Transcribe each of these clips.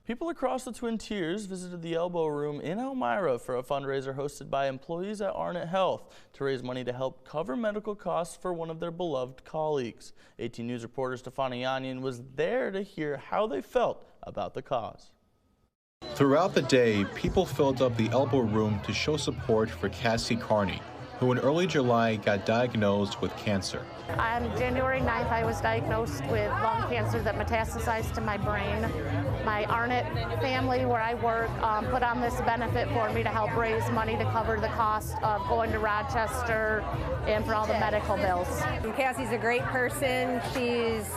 People across the Twin Tiers visited the Elbow Room in Elmira for a fundraiser hosted by employees at Arnott Health to raise money to help cover medical costs for one of their beloved colleagues. 18 News reporter Stefania Yanyan was there to hear how they felt about the cause. Throughout the day, people filled up the Elbow Room to show support for Cassie Carney, who in early July got diagnosed with cancer. On January 9th, I was diagnosed with lung cancer that metastasized to my brain. My Arnott family, where I work, put on this benefit for me to help raise money to cover the cost of going to Rochester and for all the medical bills. Cassie's a great person.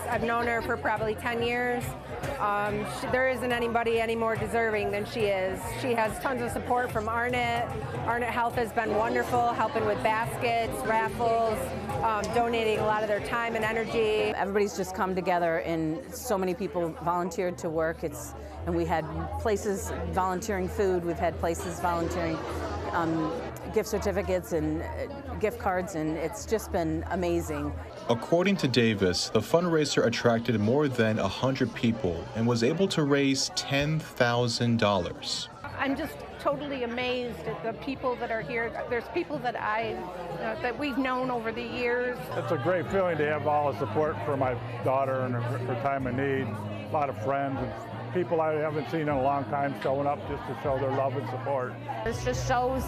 I've known her for probably 10 years. There isn't anybody any more deserving than she is. She has tons of support from Arnott. Arnott Health has been wonderful, helping with baskets, raffles, donating a lot of their time and energy. Everybody's just come together, and so many people volunteered to work. And we had places volunteering food. We've had places volunteering gift certificates and gift cards, and it's just been amazing. According to Davis, the fundraiser attracted more than 100 people and was able to raise $10,000. I'm just totally amazed at the people that are here. There's people that that we've known over the years. It's a great feeling to have all the support for my daughter and her time of need. A lot of friends and people I haven't seen in a long time showing up just to show their love and support. This just shows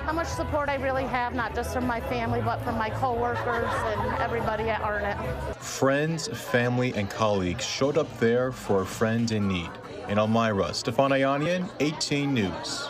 how much support I really have, not just from my family, but from my coworkers and everybody at Arnott. Friends, family, and colleagues showed up there for a friend in need. In Elmira, Stefania Yanyan, 18 News.